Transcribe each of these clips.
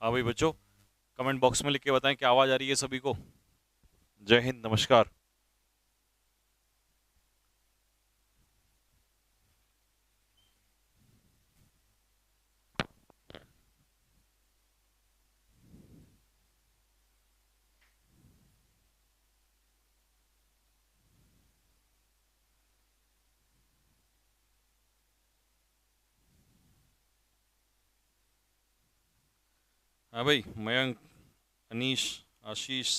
हाँ भाई बच्चों, कमेंट बॉक्स में लिख के बताएं क्या आवाज़ आ रही है सभी को। जय हिंद, नमस्कार। हाँ भाई, मयंक, अनीश, आशीष,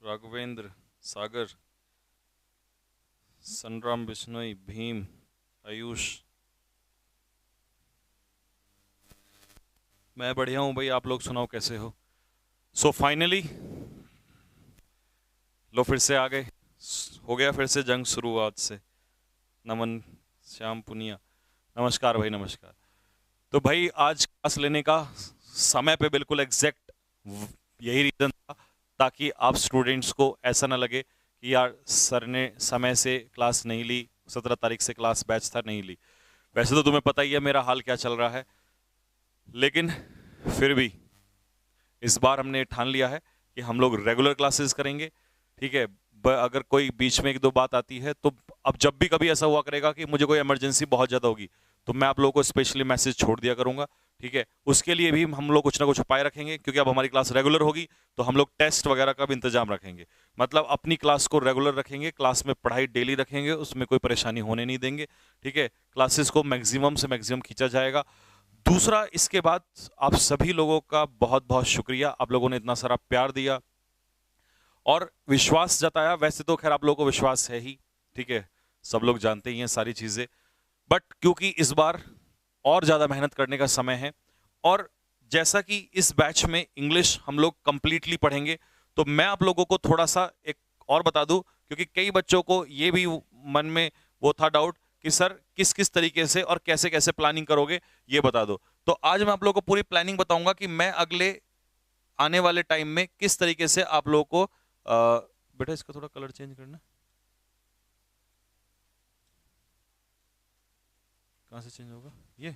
राघवेंद्र, सागर, संग्राम, बिश्नोई, भीम, आयुष। मैं बढ़िया हूँ भाई, आप लोग सुनाओ कैसे हो। सो फाइनली लो फिर से आ गए। हो गया फिर से जंग शुरू आज से। नमन, श्याम पुनिया, नमस्कार भाई, नमस्कार। तो भाई आज क्लास लेने का समय पे बिल्कुल एग्जैक्ट यही रीज़न था, ताकि आप स्टूडेंट्स को ऐसा ना लगे कि यार सर ने समय से क्लास नहीं ली, 17 तारीख से क्लास बैच था नहीं ली। वैसे तो तुम्हें पता ही है मेरा हाल क्या चल रहा है, लेकिन फिर भी इस बार हमने ठान लिया है कि हम लोग रेगुलर क्लासेस करेंगे। ठीक है, अगर कोई बीच में एक दो बात आती है तो अब जब भी कभी ऐसा हुआ करेगा कि मुझे कोई इमरजेंसी बहुत ज़्यादा होगी तो मैं आप लोगों को स्पेशली मैसेज छोड़ दिया करूंगा। ठीक है, उसके लिए भी हम लोग कुछ ना कुछ उपाय रखेंगे, क्योंकि अब हमारी क्लास रेगुलर होगी तो हम लोग टेस्ट वगैरह का भी इंतजाम रखेंगे। मतलब अपनी क्लास को रेगुलर रखेंगे, क्लास में पढ़ाई डेली रखेंगे, उसमें कोई परेशानी होने नहीं देंगे। ठीक है, क्लासेस को मैक्सिमम से मैक्सिमम खींचा जाएगा। दूसरा, इसके बाद आप सभी लोगों का बहुत बहुत शुक्रिया, आप लोगों ने इतना सारा प्यार दिया और विश्वास जताया। वैसे तो खैर आप लोगों को विश्वास है ही, ठीक है, सब लोग जानते ही हैं सारी चीज़ें, बट क्योंकि इस बार और ज़्यादा मेहनत करने का समय है, और जैसा कि इस बैच में इंग्लिश हम लोग कंप्लीटली पढ़ेंगे, तो मैं आप लोगों को थोड़ा सा एक और बता दूं, क्योंकि कई बच्चों को ये भी मन में वो था डाउट कि सर किस किस तरीके से और कैसे कैसे प्लानिंग करोगे, ये बता दो। तो आज मैं आप लोगों को पूरी प्लानिंग बताऊंगा कि मैं अगले आने वाले टाइम में किस तरीके से आप लोगों को बेटा इसका थोड़ा कलर चेंज करना। कहाँ से चेंज होगा? ये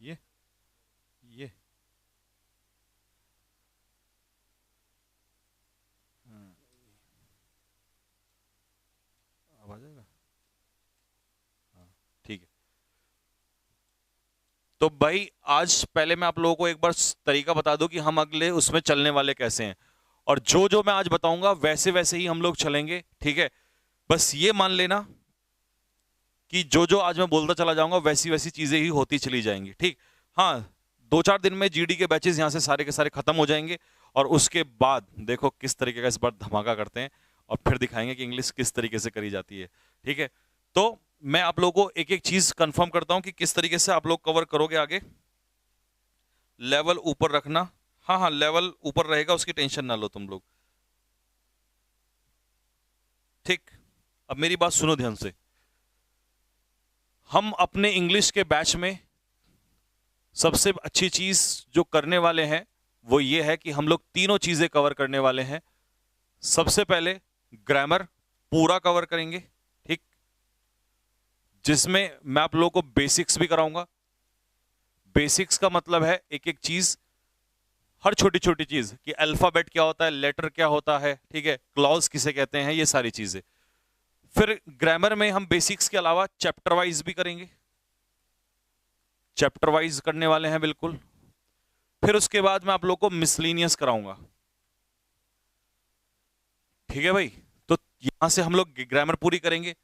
ये हाँ, अब आ जाएगा। हाँ, ठीक है। तो भाई आज पहले मैं आप लोगों को एक बार तरीका बता दूं कि हम अगले उसमें चलने वाले कैसे हैं, और जो जो मैं आज बताऊंगा वैसे वैसे ही हम लोग चलेंगे। ठीक है, बस ये मान लेना कि जो जो आज मैं बोलता चला जाऊंगा वैसी वैसी चीजें ही होती चली जाएंगी। ठीक, हाँ, 2-4 दिन में जीडी के बैचेस यहाँ से सारे के सारे खत्म हो जाएंगे, और उसके बाद देखो किस तरीके का इस बार धमाका करते हैं, और फिर दिखाएंगे कि इंग्लिश किस तरीके से करी जाती है। ठीक है, तो मैं आप लोगों को एक एक चीज कंफर्म करता हूं कि किस तरीके से आप लोग कवर करोगे आगे। लेवल ऊपर रखना, हाँ हाँ, लेवल ऊपर रहेगा, उसकी टेंशन ना लो तुम लोग। ठीक, अब मेरी बात सुनो ध्यान से। हम अपने इंग्लिश के बैच में सबसे अच्छी चीज जो करने वाले हैं वो ये है कि हम लोग तीनों चीजें कवर करने वाले हैं। सबसे पहले ग्रामर पूरा कवर करेंगे, ठीक, जिसमें मैं आप लोगों को बेसिक्स भी कराऊंगा। बेसिक्स का मतलब है एक एक चीज, हर छोटी छोटी चीज कि अल्फाबेट क्या होता है, लेटर क्या होता है, ठीक है, क्लॉज किसे कहते हैं, ये सारी चीजें। फिर ग्रामर में हम बेसिक्स के अलावा चैप्टर वाइज भी करेंगे, चैप्टर वाइज करने वाले हैं बिल्कुल। फिर उसके बाद मैं आप लोगों को मिसलीनियस कराऊंगा। ठीक है भाई, तो यहां से हम लोग ग्रामर पूरी करेंगे।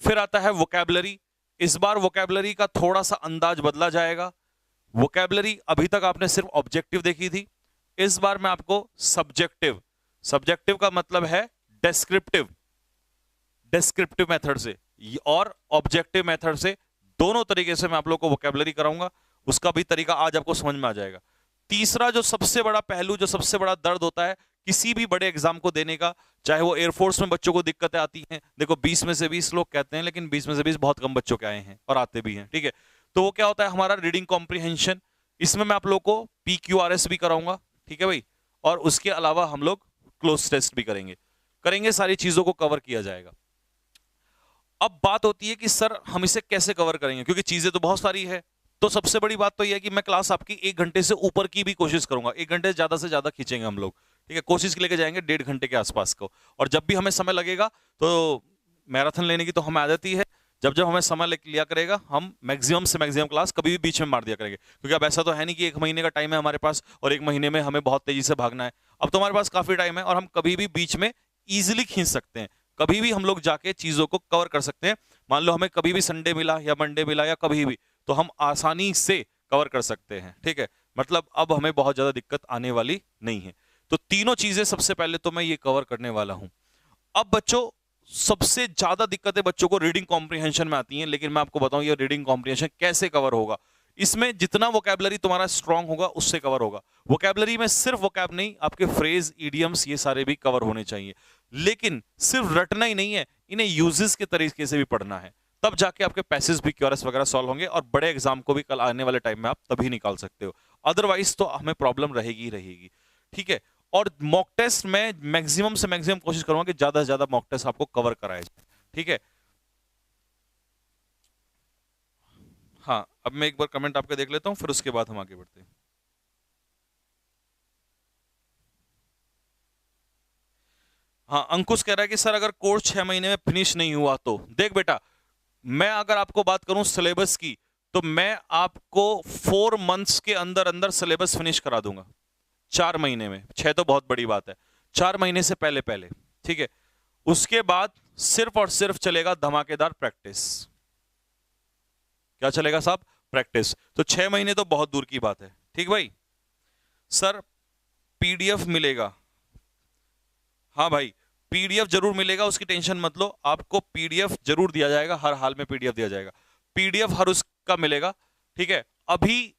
फिर आता है वोकैबलरी। इस बार वोकैबलरी का थोड़ा सा अंदाज बदला जाएगा। वोकैबलरी अभी तक आपने सिर्फ ऑब्जेक्टिव देखी थी, इस बार मैं आपको सब्जेक्टिव, सब्जेक्टिव का मतलब है डेस्क्रिप्टिव, डिस्क्रिप्टिव मेथड से और ऑब्जेक्टिव मेथड से, दोनों तरीके से मैं आप लोग को वोकैबुलरी कराऊंगा। उसका भी तरीका आज आपको समझ में आ जाएगा। तीसरा जो सबसे बड़ा पहलू, जो सबसे बड़ा दर्द होता है किसी भी बड़े एग्जाम को देने का, चाहे वो एयरफोर्स में बच्चों को दिक्कतें आती हैं, देखो 20 में से 20 लोग कहते हैं, लेकिन 20 में से 20 बहुत कम बच्चों के आए हैं और आते भी हैं। ठीक है, तो वो क्या होता है हमारा रीडिंग कॉम्प्रिहेंशन। इसमें मैं आप लोग को PQRS भी कराऊंगा। ठीक है भाई, और उसके अलावा हम लोग क्लोज टेस्ट भी करेंगे, सारी चीजों को कवर किया जाएगा। अब बात होती है कि सर हम इसे कैसे कवर करेंगे, क्योंकि चीजें तो बहुत सारी है। तो सबसे बड़ी बात तो यह है कि मैं क्लास आपकी 1 घंटे से ऊपर की भी कोशिश करूंगा, 1 घंटे से ज्यादा खींचेंगे हम लोग, ठीक है, कोशिश लेके जाएंगे 1.5 घंटे के आसपास को। और जब भी हमें समय लगेगा तो मैराथन लेने की तो हमें आदत ही है, जब जब हमें समय लिया करेगा हम मैक्सिमम से मैक्सिमम क्लास कभी भी बीच में मार दिया करेंगे, क्योंकि अब ऐसा तो है नहीं कि 1 महीने का टाइम है हमारे पास और 1 महीने में हमें बहुत तेजी से भागना है। अब तो हमारे पास काफी टाइम है और हम कभी भी बीच में इजिली खींच सकते हैं, कभी भी हम लोग जाके चीजों को कवर कर सकते हैं। मान लो हमें कभी भी संडे मिला या मंडे मिला या कभी भी, तो हम आसानी से कवर कर सकते हैं, ठीक है। मतलब अब हमें बहुत ज्यादा दिक्कत आने वाली नहीं है। तो तीनों चीजें सबसे पहले तो मैं ये कवर करने वाला हूं। अब बच्चों, सबसे ज्यादा दिक्कतें बच्चों को रीडिंग कॉम्प्रिहेंशन में आती हैं, लेकिन मैं आपको बताऊं ये रीडिंग कॉम्प्रिहेंशन कैसे कवर होगा। इसमें जितना वोकैबुलरी तुम्हारा स्ट्रांग होगा उससे कवर होगा। वोकैबुलरी में सिर्फ वोकैब नहीं, आपके फ्रेज, इडियम्स, ये सारे भी कवर होने चाहिए। लेकिन सिर्फ रटना ही नहीं है, इन्हें यूजेस के तरीके से भी पढ़ना है, तब जाके आपके पैसेज भी क्यूरस वगैरह सॉल्व होंगे और बड़े एग्जाम को भी कल आने वाले टाइम में आप तभी निकाल सकते हो। अदरवाइज तो हमें प्रॉब्लम रहेगी ही रहेगी, ठीक है। और मॉक टेस्ट में मैक्सिमम से मैक्सिमम कोशिश करूंगा कि ज्यादा से ज्यादा मॉक टेस्ट आपको कवर कराया जाए, ठीक है। हाँ, अब मैं एक बार कमेंट आपके देख लेता हूं, फिर उसके बाद हम आगे बढ़ते हैं। हाँ, अंकुश कह रहा है कि सर अगर कोर्स 6 महीने में फिनिश नहीं हुआ तो। देख बेटा, मैं अगर आपको बात करूं सिलेबस की, तो मैं आपको 4 मंथ्स के अंदर अंदर सिलेबस फिनिश करा दूंगा, 4 महीने में। 6 तो बहुत बड़ी बात है, 4 महीने से पहले पहले, ठीक है। उसके बाद सिर्फ और सिर्फ चलेगा धमाकेदार प्रैक्टिस। क्या चलेगा साहब? प्रैक्टिस। तो 6 महीने तो बहुत दूर की बात है, ठीक भाई। सर पीडीएफ मिलेगा? हाँ भाई, पीडीएफ जरूर मिलेगा, उसकी टेंशन मत लो, आपको पीडीएफ जरूर दिया जाएगा, हर हाल में पीडीएफ दिया जाएगा। पीडीएफ हर उसका मिलेगा, ठीक है। अभी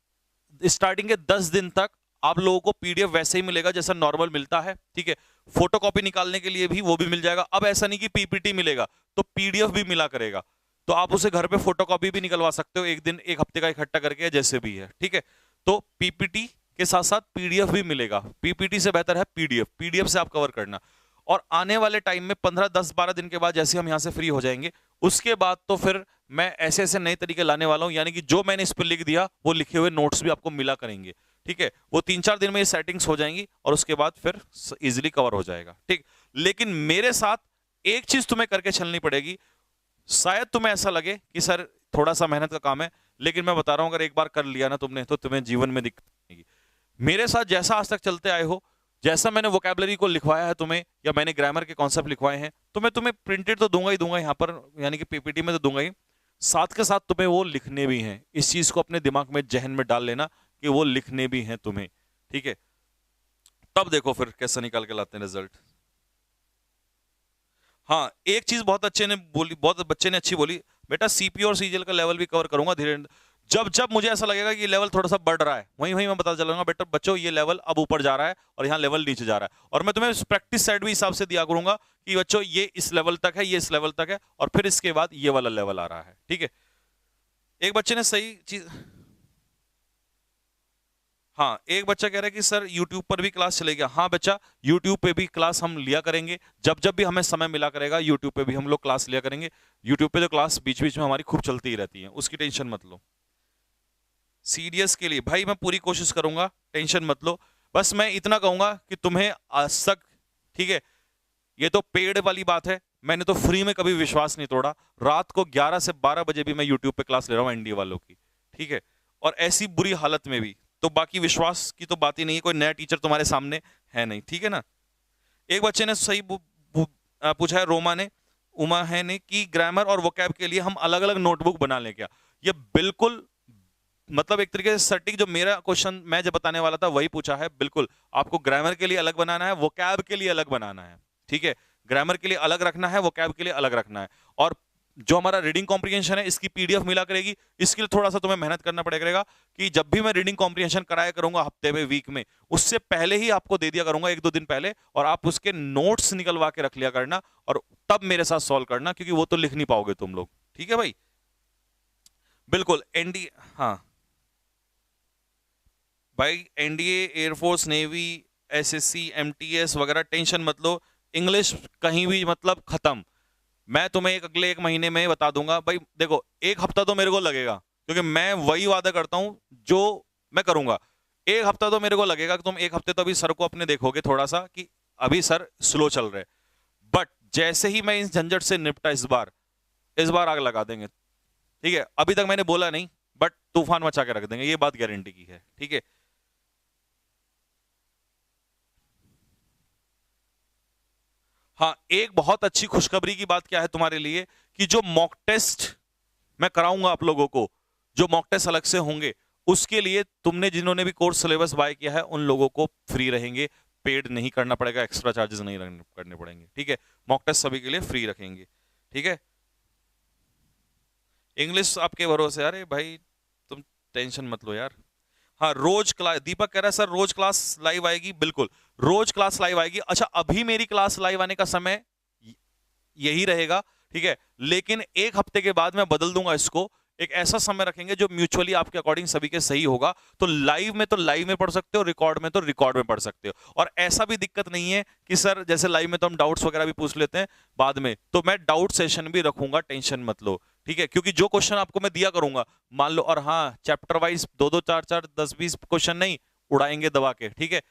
स्टार्टिंग के 10 दिन तक आप लोगों को पीडीएफ वैसे ही मिलेगा जैसा नॉर्मल मिलता है, ठीक है। फोटोकॉपी निकालने के लिए भी वो भी मिल जाएगा। अब ऐसा नहीं कि पीपीटी मिलेगा तो पीडीएफ भी मिला करेगा, तो आप उसे घर पे फोटोकॉपी भी निकलवा सकते हो, एक दिन, एक हफ्ते का इकट्ठा करके, जैसे भी है, ठीक है। तो पीपीटी के साथ साथ पीडीएफ भी मिलेगा। पीपीटी से बेहतर है पीडीएफ, पीडीएफ से आप कवर करना। और आने वाले टाइम में 15, 10, 12 दिन के बाद जैसे हम यहां से फ्री हो जाएंगे, उसके बाद तो फिर मैं ऐसे ऐसे नए तरीके लाने वाला हूं, यानी कि जो मैंने इस पर लिख दिया वो लिखे हुए नोट्स भी आपको मिला करेंगे, ठीक है। वो 3-4 दिन में ये सेटिंग्स हो जाएंगी और उसके बाद फिर इजिली कवर हो जाएगा, ठीक। लेकिन मेरे साथ एक चीज तुम्हें करके चलनी पड़ेगी। शायद तुम्हें ऐसा लगे कि सर थोड़ा सा मेहनत का काम है, लेकिन मैं बता रहा हूं अगर एक बार कर लिया ना तुमने, तो तुम्हें जीवन में दिक्कत नहीं आएगी। मेरे साथ जैसा आज तक चलते आए हो, जैसा मैंने वोकैबुलरी को लिखवाया है तुम्हें, या मैंने ग्रामर के कॉन्सेप्ट लिखवाए हैं, तो मैं तुम्हें प्रिंटेड तो दूंगा ही दूंगा यहाँ पर, यानी कि पीपीटी में तो दूंगा ही, साथ के साथ तुम्हें वो लिखने भी हैं। इस चीज को अपने दिमाग में, जहन में डाल लेना कि वो लिखने भी हैं तुम्हें, ठीक है। तब देखो फिर कैसा निकाल के लाते हैं रिजल्ट। हाँ, एक चीज बहुत अच्छे ने बोली, बहुत बच्चे ने अच्छी बोली, बेटा सीपी और सीजीएल का लेवल भी कवर करूंगा धीरे। जब जब मुझे ऐसा लगेगा कि लेवल थोड़ा सा बढ़ रहा है, वहीं वहीं मैं बता चलूंगा बेटा बच्चों ये लेवल अब ऊपर जा रहा है और यहाँ लेवल नीचे जा रहा है। और मैं तुम्हें प्रैक्टिस सेट भी हिसाब से दिया करूंगा कि बच्चों ये इस लेवल तक है, ये इस लेवल तक है, और फिर इसके बाद ये वाला लेवल आ रहा है, ठीक है। एक बच्चे ने सही चीज, हाँ, एक बच्चा कह रहा है कि सर YouTube पर भी क्लास चलेगी। हाँ बच्चा, YouTube पे भी क्लास हम लिया करेंगे, जब जब भी हमें समय मिला करेगा YouTube पे भी हम लोग क्लास लिया करेंगे। YouTube पे तो क्लास बीच बीच में हमारी खूब चलती ही रहती है, उसकी टेंशन मत लो। सीडीएस के लिए भाई मैं पूरी कोशिश करूंगा, टेंशन मत लो। बस मैं इतना कहूंगा कि तुम्हें आज तक, ठीक है, ये तो पेड वाली बात है, मैंने तो फ्री में कभी विश्वास नहीं तोड़ा। रात को 11 से 12 बजे भी मैं यूट्यूब पे क्लास ले रहा हूँ एनडीए वालों की, ठीक है, और ऐसी बुरी हालत में भी। तो बाकी विश्वास की तो बात ही नहीं है, कोई नया टीचर तुम्हारे सामने है नहीं, ठीक है ना। एक बच्चे ने सही पूछा है, रोमा ने, उमा है ने, कि ग्रामर और वोकैब के लिए हम अलग अलग नोटबुक बना लें क्या। ये बिल्कुल, मतलब एक तरीके से सटीक जो मेरा क्वेश्चन मैं जब बताने वाला था वही पूछा है। बिल्कुल आपको ग्रामर के लिए अलग बनाना है, वोकैब के लिए अलग बनाना है, ठीक है। ग्रामर के लिए अलग रखना है, वोकैब के लिए अलग रखना है। और जो हमारा रीडिंग कॉम्प्रिहेंशन है इसकी पीडीएफ मिला करेगी। इसके लिए थोड़ा सा तुम्हें मेहनत करना पड़ेगा कि जब भी मैं रीडिंग कॉम्प्रिहेंशन कराया करूंगा हफ्ते में, वीक में, उससे पहले ही आपको दे दिया करूंगा 1-2 दिन पहले, और आप उसके नोट्स निकलवा के रख लिया करना और तब मेरे साथ सॉल्व करना, क्योंकि वो तो लिख नहीं पाओगे तुम लोग, ठीक है भाई। बिल्कुल एनडी, हाँ भाई, NDA, air force, navy, SSC, MTS वगैरह टेंशन मत लो। इंग्लिश कहीं भी मतलब खत्म। मैं तुम्हें अगले 1 महीने में बता दूंगा भाई। देखो 1 हफ्ता तो मेरे को लगेगा, क्योंकि मैं वही वादा करता हूं जो मैं करूंगा। एक हफ्ता तो मेरे को लगेगा कि तुम एक हफ्ते तो अभी सर को अपने देखोगे थोड़ा सा कि अभी सर स्लो चल रहे, बट जैसे ही मैं इस झंझट से निपटा इस बार आग लगा देंगे। ठीक है, अभी तक मैंने बोला नहीं, बट तूफान मचा के रख देंगे, ये बात गारंटी की है। ठीक है। हाँ, एक बहुत अच्छी खुशखबरी की बात क्या है तुम्हारे लिए, कि जो मॉक टेस्ट मैं कराऊंगा आप लोगों को, जो मॉक टेस्ट अलग से होंगे, उसके लिए तुमने जिन्होंने भी कोर्स सिलेबस बाय किया है उन लोगों को फ्री रहेंगे, पेड नहीं करना पड़ेगा, एक्स्ट्रा चार्जेस नहीं करने पड़ेंगे। ठीक है, मॉक टेस्ट सभी के लिए फ्री रखेंगे। ठीक है, इंग्लिश आपके भरोसे। अरे भाई तुम टेंशन मत लो यार। हाँ, रोज क्लास, दीपक कह रहा है सर रोज क्लास लाइव आएगी, बिल्कुल रोज क्लास लाइव आएगी। अच्छा, अभी मेरी क्लास लाइव आने का समय यही रहेगा। ठीक है, लेकिन एक हफ्ते के बाद मैं बदल दूंगा इसको, एक ऐसा समय रखेंगे जो म्यूचुअली आपके अकॉर्डिंग सभी के सही होगा। तो लाइव में पढ़ सकते हो, रिकॉर्ड में तो रिकॉर्ड में पढ़ सकते हो। और ऐसा भी दिक्कत नहीं है कि सर जैसे लाइव में तो हम डाउट्स वगैरह भी पूछ लेते हैं बाद में, तो मैं डाउट सेशन भी रखूंगा, टेंशन मत लो। ठीक है, क्योंकि जो क्वेश्चन आपको मैं दिया करूंगा, मान लो, और हाँ चैप्टर वाइज दो दो चार चार 10 20 क्वेश्चन नहीं, उड़ाएंगे दबा के। ठीक है,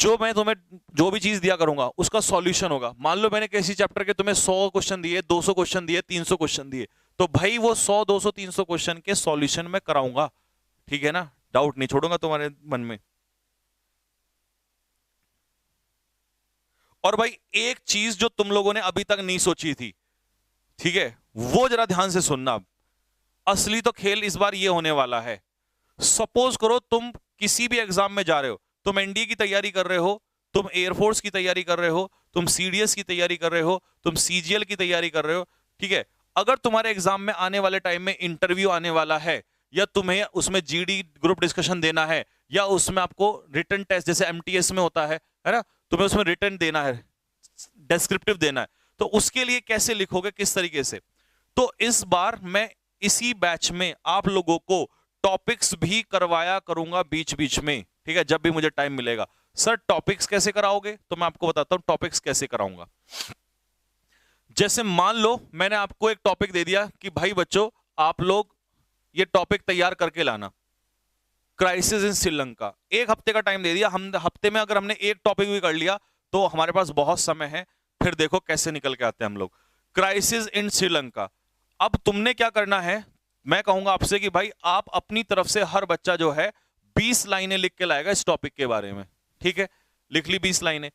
जो मैं तुम्हें जो भी चीज दिया करूंगा उसका सॉल्यूशन होगा। मान लो मैंने किसी चैप्टर के तुम्हें 100 क्वेश्चन दिए, 200 क्वेश्चन दिए, 300 क्वेश्चन दिए, तो भाई वो 100 200 300 क्वेश्चन के सॉल्यूशन मैं कराऊंगा। ठीक है ना, डाउट नहीं छोड़ूंगा तुम्हारे मन में। और भाई एक चीज जो तुम लोगों ने अभी तक नहीं सोची थी, ठीक है, वो जरा ध्यान से सुनना। असली तो खेल इस बार ये होने वाला है। सपोज करो तुम किसी भी एग्जाम में जा रहे हो, तुम एनडीए की तैयारी कर रहे हो, तुम एयरफोर्स की तैयारी कर रहे हो, तुम सीडीएस की तैयारी कर रहे हो, तुम सीजीएल की तैयारी कर रहे हो। ठीक है, अगर तुम्हारे एग्जाम में आने वाले टाइम में इंटरव्यू आने वाला है, या तुम्हें उसमें जीडी ग्रुप डिस्कशन देना है, या उसमें आपको रिटन टेस्ट जैसे एमटीएस में होता है ना, तुम्हें उसमें रिटन देना है, डिस्क्रिप्टिव देना है, तो उसके लिए कैसे लिखोगे, किस तरीके से। तो इस बार मैं इसी बैच में आप लोगों को टॉपिक्स भी करवाया करूंगा बीच बीच में। ठीक है, जब भी मुझे टाइम मिलेगा। सर टॉपिक्स कैसे कराओगे, तो मैं आपको बताता हूं टॉपिक्स कैसे कराऊंगा। जैसे मान लो मैंने आपको एक टॉपिक दे दिया कि भाई बच्चों आप लोग ये टॉपिक तैयार करके लाना, क्राइसिस इन श्रीलंका। एक हफ्ते का टाइम दे दिया, हम हफ्ते में अगर हमने एक टॉपिक भी कर लिया तो हमारे पास बहुत समय है। फिर देखो कैसे निकल के आते हैं हम लोग। Crisis in Sri Lanka. अब तुमने क्या करना है, मैं कहूंगा आपसे कि भाई आप अपनी तरफ से हर बच्चा जो है 20 लाइनें लिख के लाएगा इस टॉपिक के बारे में। ठीक है, लिख ली 20 लाइनें।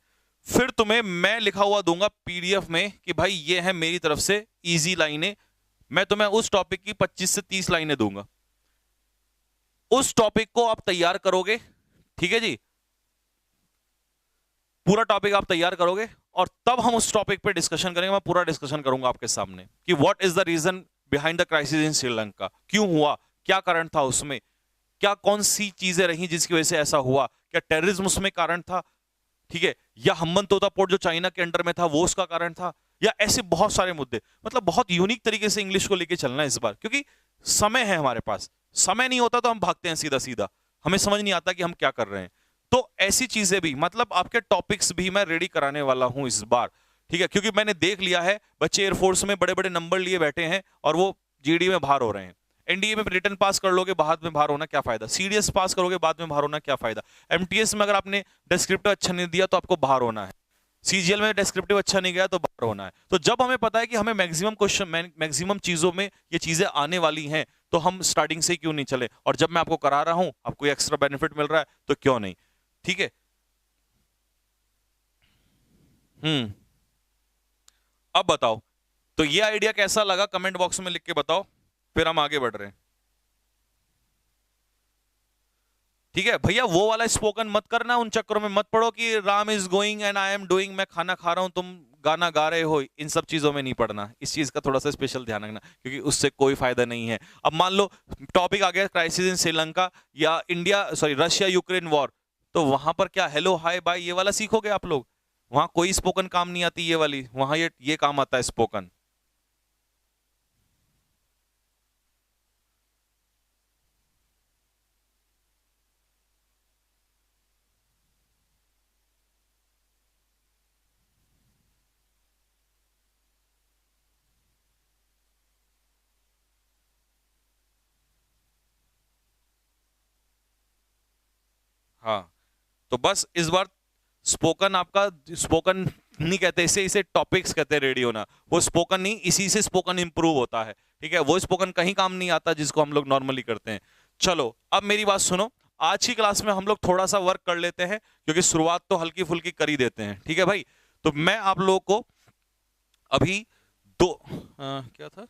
फिर तुम्हें मैं लिखा हुआ दूंगा पीडीएफ में कि भाई ये है मेरी तरफ से इजी लाइनें। मैं तुम्हें उस टॉपिक की 25 से 30 लाइनें दूंगा, उस टॉपिक को आप तैयार करोगे। ठीक है जी, पूरा टॉपिक आप तैयार करोगे और तब हम उस टॉपिक पे डिस्कशन करेंगे। मैं पूरा डिस्कशन करूंगा आपके सामने कि what is the reason behind the crisis in Sri Lanka, क्यों हुआ, क्या कारण था उसमें, क्या कौन सी चीजें रही जिसकी वजह से ऐसा हुआ, क्या टेररिज्म उसमें कारण था, ठीक है, या हम्बनतोता पोर्ट जो चाइना के अंडर में था वो उसका कारण था, या ऐसे बहुत सारे मुद्दे। मतलब बहुत यूनिक तरीके से इंग्लिश को लेके चलना है इस बार, क्योंकि समय है हमारे पास। समय नहीं होता तो हम भागते हैं सीधा सीधा, हमें समझ नहीं आता कि हम क्या कर रहे हैं। तो ऐसी चीजें भी, मतलब आपके टॉपिक्स भी मैं रेडी कराने वाला हूं इस बार। ठीक है, क्योंकि मैंने देख लिया है बच्चे एयरफोर्स में बड़े बड़े नंबर लिए बैठे हैं और वो जीडी में बाहर हो रहे हैं। एनडीए में रिटर्न पास कर लोगे, बाद में बाहर होना क्या फायदा, सीडीएस पास करोगे बाद में बाहर होना क्या फायदा, एमटीएस में अगर आपने डिस्क्रिप्टिव अच्छा नहीं दिया तो आपको बाहर होना है, सीजीएल में डिस्क्रिप्टिव अच्छा नहीं गया तो बाहर होना है। तो जब हमें पता है कि हमें मैक्सिमम क्वेश्चन, मैक्सिमम चीजों में ये चीजें आने वाली हैं, तो हम स्टार्टिंग से क्यों नहीं चले। और जब मैं आपको करा रहा हूं, आपको एक्स्ट्रा बेनिफिट मिल रहा है, तो क्यों नहीं। ठीक है। हम्म। अब बताओ, तो ये आइडिया कैसा लगा कमेंट बॉक्स में लिख के बताओ, फिर हम आगे बढ़ रहे हैं। ठीक है भैया, वो वाला स्पोकन मत करना, उन चक्करों में मत पड़ो कि Ram is going and I am doing, मैं खाना खा रहा हूं तुम गाना गा रहे हो, इन सब चीजों में नहीं पड़ना। इस चीज का थोड़ा सा स्पेशल ध्यान रखना, क्योंकि उससे कोई फायदा नहीं है। अब मान लो टॉपिक आ गया क्राइसिस इन श्रीलंका या India, sorry Russia Ukraine war, तो वहां पर क्या हेलो हाय बाय ये वाला सीखोगे आप लोग। वहां कोई स्पोकन काम नहीं आती ये वाली, वहां ये काम आता है स्पोकन। हाँ, तो बस इस बार स्पोकन आपका, स्पोकन नहीं कहते इसे, इसे टॉपिक्स कहते हैं रेडियो ना, वो स्पोकन नहीं, इसी से स्पोकन इंप्रूव होता है, ठीक है। वो स्पोकन कहीं काम नहीं आता जिसको हम लोग नॉर्मली करते हैं। चलो अब मेरी बात सुनो, आज की क्लास में हम लोग थोड़ा सा वर्क कर लेते हैं, क्योंकि शुरुआत तो हल्की फुल्की कर ही देते हैं, ठीक है भाई। तो मैं आप लोगों को अभी क्या था,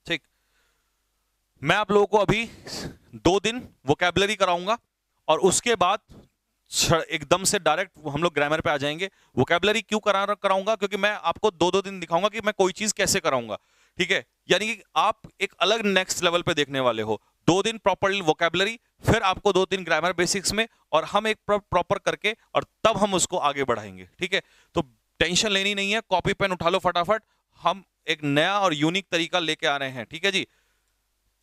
ठीक, मैं आप लोगों को अभी 2 दिन वोकैबुलरी कराऊंगा और उसके बाद एकदम से डायरेक्ट हम लोग ग्रामर पे आ जाएंगे। वोकैबुलरी क्यों कराऊंगा, क्योंकि मैं आपको 2-2 दिन दिखाऊंगा कि मैं कोई चीज कैसे कराऊंगा, ठीक है। यानी कि आप एक अलग नेक्स्ट लेवल पे देखने वाले हो। 2 दिन प्रॉपरली वोकैबुलरी, फिर आपको 2 दिन ग्रामर बेसिक्स में, और हम एक प्रॉपर करके और तब हम उसको आगे बढ़ाएंगे, ठीक है। तो टेंशन लेनी नहीं है, कॉपी पेन उठा लो फटाफट, हम एक नया और यूनिक तरीका लेके आ रहे हैं, ठीक है जी।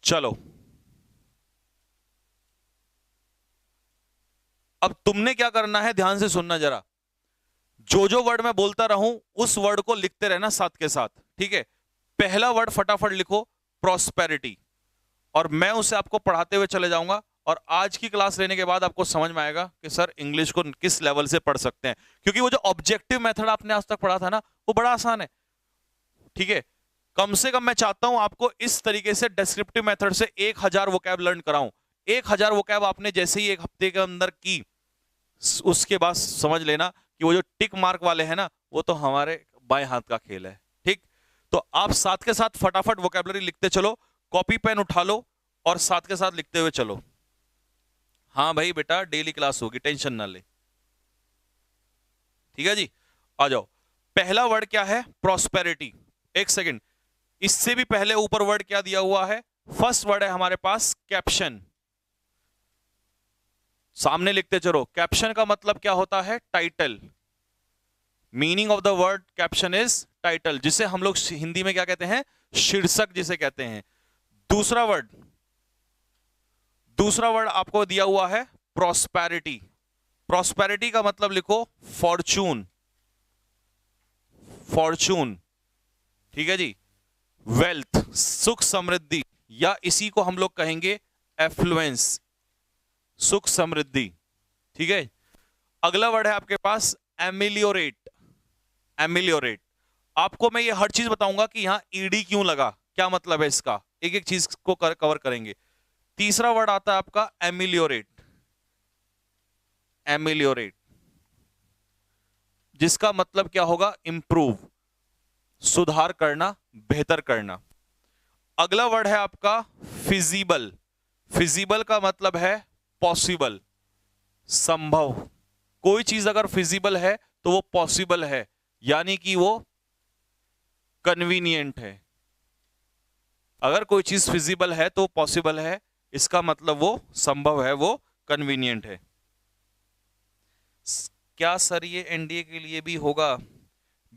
चलो अब तुमने क्या करना है, ध्यान से सुनना जरा, जो जो वर्ड मैं बोलता रहूं उस वर्ड को लिखते रहना साथ के साथ, ठीक है। पहला वर्ड फटाफट लिखो, प्रॉस्पेरिटी, और मैं उसे आपको पढ़ाते हुए चले जाऊंगा, और आज की क्लास लेने के बाद आपको समझ में आएगा कि सर इंग्लिश को किस लेवल से पढ़ सकते हैं, क्योंकि वो जो ऑब्जेक्टिव मेथड आपने आज तक पढ़ा था ना, वो बड़ा आसान है, ठीक है। कम से कम मैं चाहता हूं आपको इस तरीके से डिस्क्रिप्टिव मेथड से 1000 वोकैब लर्न कराऊं। 1000 वोकैब आपने जैसे ही एक हफ्ते के अंदर की, उसके बाद समझ लेना कि वो जो टिक मार्क वाले हैं ना, वो तो हमारे बाएं हाथ का खेल है, ठीक। तो आप साथ के साथ फटाफट वोकैबुलरी लिखते चलो, कॉपी पेन उठा लो और साथ के साथ लिखते हुए चलो। हाँ भाई बेटा, डेली क्लास होगी, टेंशन ना ले, ठीक है जी। आ जाओ, पहला वर्ड क्या है, प्रॉस्पेरिटी। एक सेकंड, इससे भी पहले ऊपर वर्ड क्या दिया हुआ है, फर्स्ट वर्ड है हमारे पास कैप्शन। सामने लिखते चलो, कैप्शन का मतलब क्या होता है, title. Meaning of the word caption is title, जिसे हम लोग हिंदी में क्या कहते हैं, शीर्षक जिसे कहते हैं। दूसरा वर्ड आपको दिया हुआ है प्रॉस्पेरिटी। प्रॉस्पेरिटी का मतलब लिखो फॉर्चून, फॉर्चून, ठीक है जी। वेल्थ, सुख समृद्धि, या इसी को हम लोग कहेंगे एफ्लुएंस, सुख समृद्धि, ठीक है। अगला वर्ड है आपके पास एमिलियोरेट। एमिलियोरेट, आपको मैं ये हर चीज बताऊंगा कि यहां ईडी क्यों लगा, क्या मतलब है इसका, एक एक चीज को कवर करेंगे। तीसरा वर्ड आता है आपका एमिलियोरेट। एमिलियोरेट, जिसका मतलब क्या होगा, इंप्रूव, सुधार करना, बेहतर करना। अगला वर्ड है आपका फिजिबल। फिजिबल का मतलब है पॉसिबल, संभव। कोई चीज अगर फिजिबल है तो वो पॉसिबल है, यानी कि वो कन्वीनियंट है। अगर कोई चीज फिजिबल है तो पॉसिबल है, इसका मतलब वो संभव है, वो कन्वीनियंट है। क्या सर ये एनडीए के लिए भी होगा?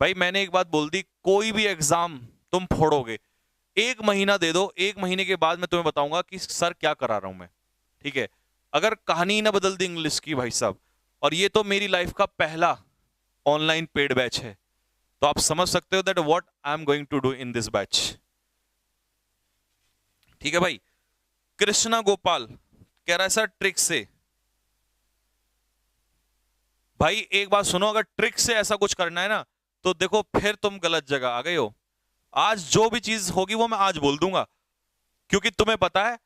भाई मैंने एक बात बोल दी, कोई भी एग्जाम तुम फोड़ोगे, 1 महीना दे दो, 1 महीने के बाद मैं तुम्हें बताऊंगा कि सर क्या करा रहा हूं मैं, ठीक है। अगर कहानी ना बदल दी इंग्लिश की भाई साहब, और ये तो मेरी लाइफ का पहला ऑनलाइन पेड बैच है, तो आप समझ सकते हो that what I am going to do in this batch, ठीक है भाई। कृष्णा गोपाल कह रहा है सर ट्रिक से। भाई एक बात सुनो, अगर ट्रिक से ऐसा कुछ करना है ना, तो देखो फिर तुम गलत जगह आ गए हो। आज जो भी चीज होगी वो मैं आज बोल दूंगा, क्योंकि तुम्हें पता है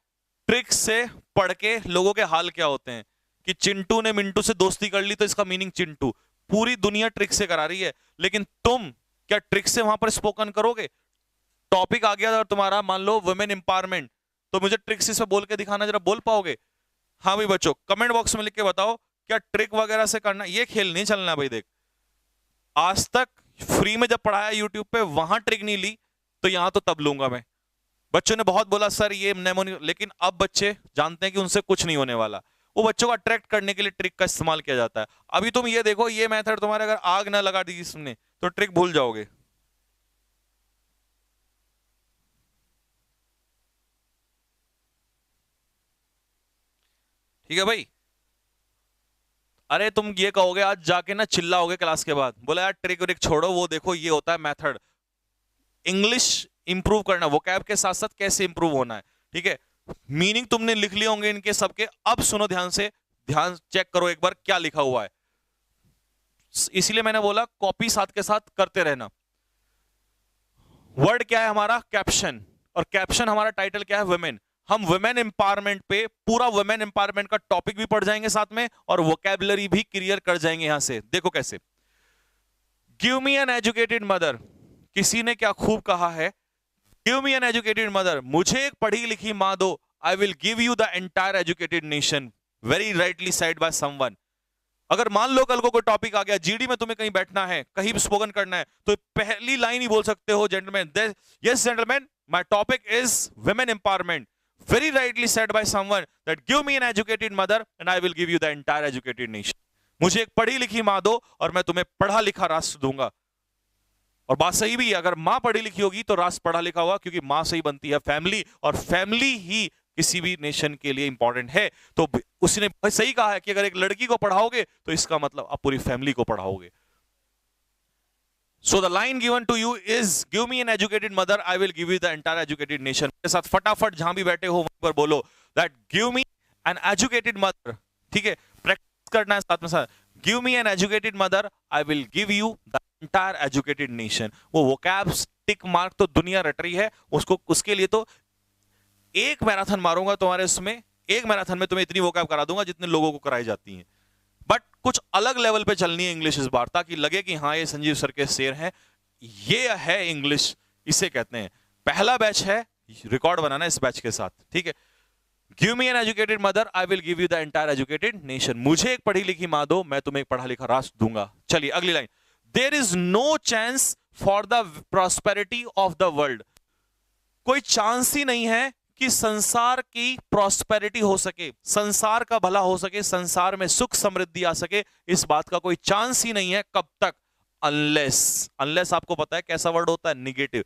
ट्रिक से पढ़ के लोगों के हाल क्या होते हैं, कि चिंटू ने मिंटू से दोस्ती कर ली तो इसका मीनिंग चिंटू। पूरी दुनिया ट्रिक से करा रही है, लेकिन तुम क्या ट्रिक से वहां पर स्पोकन करोगे? टॉपिक आ गया अगर तुम्हारा, मान लो वुमेन एम्पावरमेंट, तो मुझे ट्रिक से बोल के दिखाना, जरा बोल पाओगे? हाँ भाई बच्चों, कमेंट बॉक्स में लिख के बताओ, क्या ट्रिक वगैरह से करना, ये खेल नहीं चलना भाई। देख, आज तक फ्री में जब पढ़ाया यूट्यूब पे, वहां ट्रिक नहीं ली, तो यहां तो तब लूंगा मैं। बच्चों ने बहुत बोला सर ये नेमोनी, लेकिन अब बच्चे जानते हैं कि उनसे कुछ नहीं होने वाला। वो बच्चों को अट्रैक्ट करने के लिए ट्रिक का इस्तेमाल किया जाता है। अभी तुम ये देखो, ये मेथड तुम्हारे अगर आग ना लगा दी इसने, तो ट्रिक भूल जाओगे। ठीक है भाई। अरे तुम ये कहोगे आज जाके ना, चिल्लाओगे क्लास के बाद, बोला यार ट्रिक व्रिक छोड़ो, वो देखो ये होता है मेथड। इंग्लिश इंप्रूव करना, वोकैब के साथ साथ कैसे इंप्रूव होना है, ठीक है, मीनिंग तुमने लिख लिए होंगे इनके सबके। अब सुनो ध्यान से, ध्यान चेक करो एक बार क्या लिखा हुआ है। इसीलिए मैंने बोला कॉपी साथ के साथ करते रहना। वर्ड क्या है हमारा? कैप्शन। और कैप्शन हमारा टाइटल क्या है? वुमेन। हम वुमेन एम्पावरमेंट पे पूरा वुमेन एम्पावरमेंट का टॉपिक भी पढ़ जाएंगे साथ में, और वोकैबुलरी भी क्लियर कर जाएंगे यहां से। देखो कैसे। Give me an educated mother, किसी ने क्या खूब कहा है, give me an educated mother, मुझे एक पढ़ी लिखी मां दो, I will give you the entire educated nation, very rightly said by someone. अगर मान लो कल को कोई टॉपिक आ गया, जीडी में तुम्हें कहीं बैठना है, कहीं भी स्पोकन करना है, तो पहली लाइन ही बोल सकते हो, gentleman, yes gentleman, my topic is women empowerment, very rightly said by someone that give me an educated mother and I will give you the entire educated nation. मुझे एक पढ़ी लिखी मां दो और मैं तुम्हें पढ़ा लिखा राष्ट्र दूंगा। और बात सही भी है, अगर मां पढ़ी लिखी होगी तो राष्ट्र पढ़ा लिखा होगा, क्योंकि मां से ही बनती है फैमिली, और फैमिली ही किसी भी नेशन के लिए इंपॉर्टेंट है। तो उसने सही कहा है कि अगर एक लड़की को पढ़ाओगे तो इसका मतलब आप पूरी फैमिली को पढ़ाओगे। So the line given to you is give me an educated mother, I will give you the entire educated nation. मेरे साथ फटाफट जहां भी बैठे हो वहीं पर बोलो that give me an educated mother। ठीक है, प्रैक्टिस करना है साथ में साथ। Give me an educated mother, I will give you the entire educated nation। वो vocabs टिक मार्क तो दुनिया रट रही है उसको, उसके लिए तो एक मैराथन मारूंगा तुम्हारे उसमें, एक मैराथन में तुम्हें इतनी वोकैब करा दूंगा जितने लोगों को कराई जाती है। बट कुछ अलग लेवल पे चलनी है इंग्लिश इस बार, ताकि लगे कि हाँ ये संजीव सर के शेर हैं, ये है इंग्लिश, इसे कहते हैं। पहला बैच है, रिकॉर्ड बनाना इस बैच के साथ, ठीक है। Give me an educated mother, I will give you the entire educated nation, मुझे एक पढ़ी लिखी मां दो, मैं तुम्हें एक पढ़ा लिखा राष्ट्र दूंगा। चलिए अगली line, there is no chance for the prosperity of the world, कोई चांस ही नहीं है कि संसार की प्रॉस्पेरिटी हो सके, संसार का भला हो सके, संसार में सुख समृद्धि आ सके, इस बात का कोई चांस ही नहीं है। कब तक? अनलेस, अनलेस आपको पता है कैसा वर्ड होता है? निगेटिव।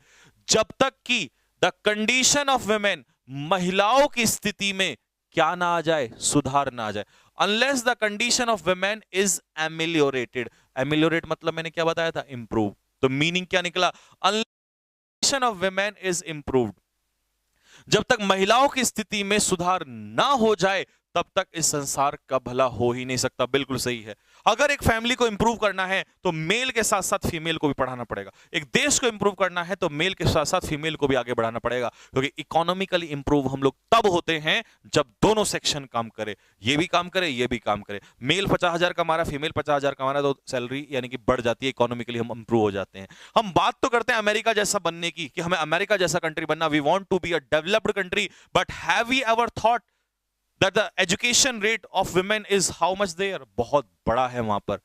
जब तक कि द कंडीशन ऑफ वुमेन, महिलाओं की स्थिति में क्या ना आ जाए? सुधार ना आ जाए। Unless the condition of women is ameliorated, ameliorate मतलब मैंने क्या बताया था? इंप्रूव। तो मीनिंग क्या निकला? Unless of women is improved, जब तक महिलाओं की स्थिति में सुधार ना हो जाए तब तक इस संसार का भला हो ही नहीं सकता। बिल्कुल सही है। अगर एक फैमिली को इंप्रूव करना है तो मेल के साथ साथ फीमेल को भी पढ़ाना पड़ेगा। एक देश को इंप्रूव करना है तो मेल के साथ साथ फीमेल को भी आगे बढ़ाना पड़ेगा, क्योंकि इकोनॉमिकली इंप्रूव हम लोग तब होते हैं जब दोनों सेक्शन काम करे, ये भी काम करे ये भी काम करे। मेल 50,000 कमा रहा, फीमेल 50,000 कमा रहा, तो सैलरी यानी कि बढ़ जाती है, इकोनॉमिकली हम इंप्रूव हो जाते हैं। हम बात तो करते हैं अमेरिका जैसा बनने की, कि हमें अमेरिका जैसा कंट्री बनना, we want to be a developed country, but have we ever thought that the education rate of women is how much there? बहुत बड़ा है वहां पर।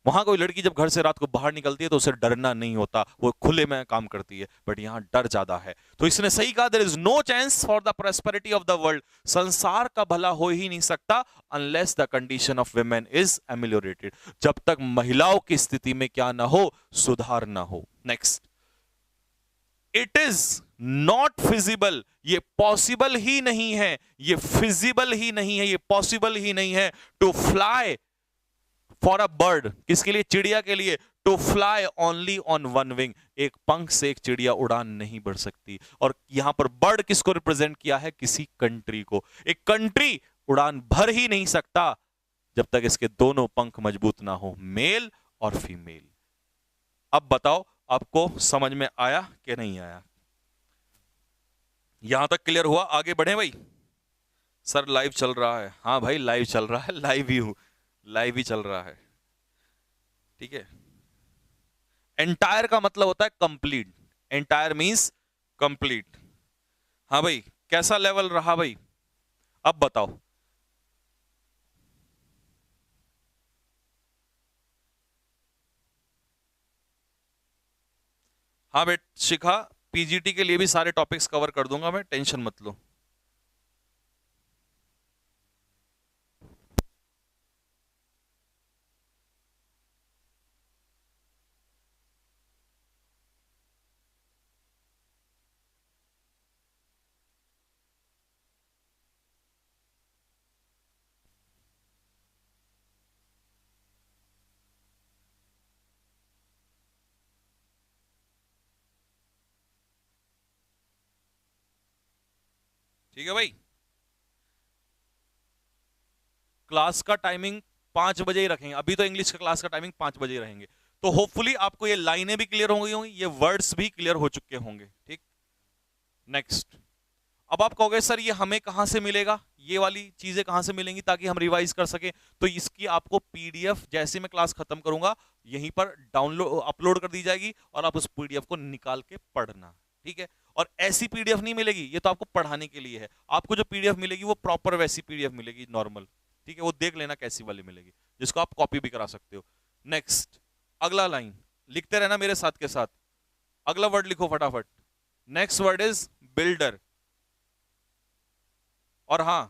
वहां कोई लड़की जब घर से रात को बाहर निकलती है तो उसे डरना नहीं होता, वो खुले में काम करती है, बट यहां डर ज्यादा है। तो इसने सही कहा, there is no chance for the prosperity of the world, संसार का भला हो ही नहीं सकता unless the condition of women is ameliorated, जब तक महिलाओं की स्थिति में क्या ना हो? सुधार ना हो। Next, it is not feasible, ये पॉसिबल ही नहीं है, ये फिजिबल ही नहीं है, ये पॉसिबल ही नहीं है, to fly for a bird, किसके लिए? चिड़िया के लिए, to fly only on one wing, एक पंख से एक चिड़िया उड़ान नहीं बढ़ सकती। और यहां पर बर्ड किसको रिप्रेजेंट किया है? किसी कंट्री को। एक कंट्री उड़ान भर ही नहीं सकता जब तक इसके दोनों पंख मजबूत ना हो, मेल और फीमेल। अब बताओ आपको समझ में आया कि नहीं आया? यहां तक क्लियर हुआ? आगे बढ़े भाई। सर लाइव चल रहा है। हाँ भाई लाइव चल रहा है, लाइव ही हूं, लाइव ही चल रहा है, ठीक है। एंटायर का मतलब होता है कंप्लीट, एंटायर मींस कंप्लीट। हाँ भाई कैसा लेवल रहा भाई? अब बताओ। हाँ बेट शिखा, पीजीटी के लिए भी सारे टॉपिक्स कवर कर दूंगा मैं, टेंशन मत लो। ठीक है भाई, क्लास का टाइमिंग 5 बजे ही रखेंगे, अभी तो इंग्लिश का क्लास का टाइमिंग 5 बजे ही रहेंगे। तो होपफुली आपको ये लाइनें भी क्लियर हो गई होंगी, ये वर्ड्स भी क्लियर हो चुके होंगे। ठीक, नेक्स्ट। अब आप कहोगे सर ये हमें कहां से मिलेगा, ये वाली चीजें कहां से मिलेंगी ताकि हम रिवाइज कर सके। तो इसकी आपको पीडीएफ जैसे मैं क्लास खत्म करूंगा यहीं पर डाउनलोड अपलोड कर दी जाएगी और आप उस पीडीएफ को निकाल के पढ़ना। ठीक है, और ऐसी पीडीएफ नहीं मिलेगी, ये तो आपको पढ़ाने के लिए है। आपको जो पीडीएफ मिलेगी वो प्रॉपर वैसी पीडीएफ मिलेगी, नॉर्मल। ठीक है, वो देख लेना कैसी वाली मिलेगी, जिसको आप कॉपी भी करा सकते हो। नेक्स्ट, अगला लाइन लिखते रहना मेरे साथ के साथ। अगला वर्ड लिखो फटाफट। Next word is builder. और हां,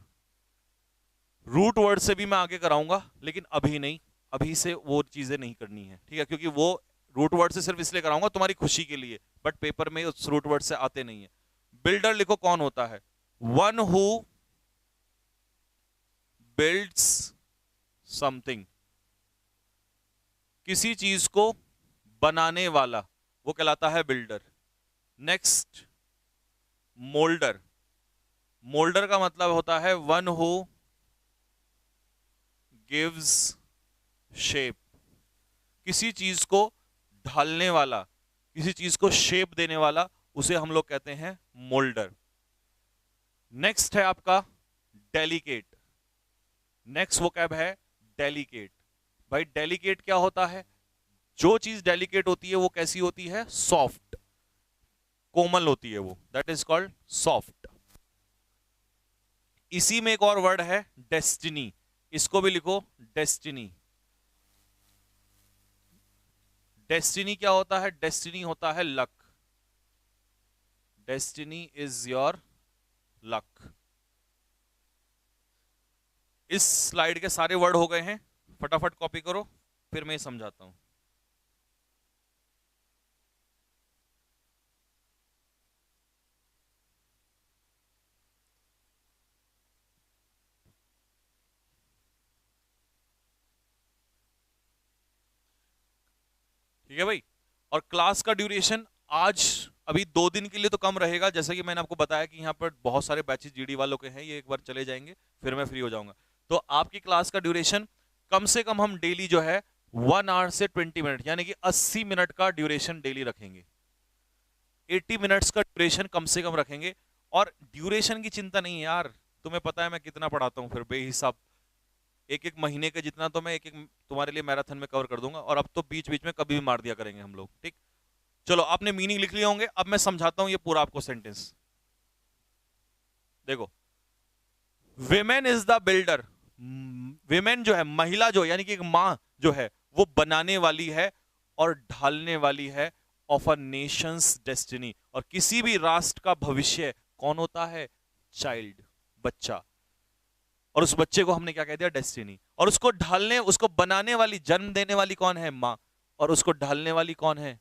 रूट वर्ड से भी मैं आगे कराऊंगा, लेकिन अभी नहीं, अभी से वो चीजें नहीं करनी है। ठीक है, क्योंकि वो रूट वर्ड से सिर्फ इसलिए कराऊंगा तुम्हारी खुशी के लिए, बट पेपर में उस रूट वर्ड से आते नहीं है। बिल्डर लिखो, कौन होता है? वन हु बिल्ड्स समथिंग, किसी चीज को बनाने वाला, वो कहलाता है बिल्डर। Next, moulder. मोल्डर का मतलब होता है वन हु गिव्स शेप, किसी चीज को ढालने वाला, किसी चीज को शेप देने वाला, उसे हम लोग कहते हैं मोल्डर। नेक्स्ट है आपका डेलिकेट। नेक्स्ट वोकैब है डेलिकेट। भाई डेलिकेट क्या होता है? जो चीज डेलिकेट होती है वो कैसी होती है? सॉफ्ट, कोमल होती है वो, दैट इज कॉल्ड सॉफ्ट। इसी में एक और वर्ड है डेस्टिनी, इसको भी लिखो डेस्टिनी। डेस्टिनी क्या होता है? डेस्टिनी होता है luck. Destiny is your luck. इस स्लाइड के सारे वर्ड हो गए हैं, फटाफट कॉपी करो, फिर मैं समझाता हूं। ठीक है भाई, और क्लास का ड्यूरेशन आज अभी 2 दिन के लिए तो कम रहेगा, जैसा कि मैंने आपको बताया कि यहाँ पर बहुत सारे बैचेस जीडी वालों के हैं, ये एक बार चले जाएंगे फिर मैं फ्री हो जाऊंगा। तो आपकी क्लास का ड्यूरेशन कम से कम हम डेली जो है 1 आवर से 20 मिनट, यानी कि 80 मिनट का ड्यूरेशन डेली रखेंगे। 80 मिनट्स का ड्यूरेशन कम से कम रखेंगे। और ड्यूरेशन की चिंता नहीं है यार, तुम्हें पता है मैं कितना पढ़ाता हूँ, फिर बेहिसाब एक एक महीने का जितना तो मैं एक एक तुम्हारे लिए मैराथन में कवर कर दूंगा, और अब तो बीच बीच में कभी भी मार दिया करेंगे हम लोग। ठीक, चलो आपने मीनिंग लिख लिए होंगे, अब मैं समझाता हूं ये पूरा आपको सेंटेंस। देखो, women is the builder. Women जो है, महिला जो, यानी कि एक मां जो है, वो बनाने वाली है और ढालने वाली है ऑफ अ नेशंस डेस्टिनी। और किसी भी राष्ट्र का भविष्य कौन होता है? चाइल्ड, बच्चा। और उस बच्चे को हमने क्या कह दिया? डेस्टिनी। और उसको ढालने, उसको बनाने वाली, जन्म देने वाली कौन है? मां। और उसको ढालने वाली कौन है?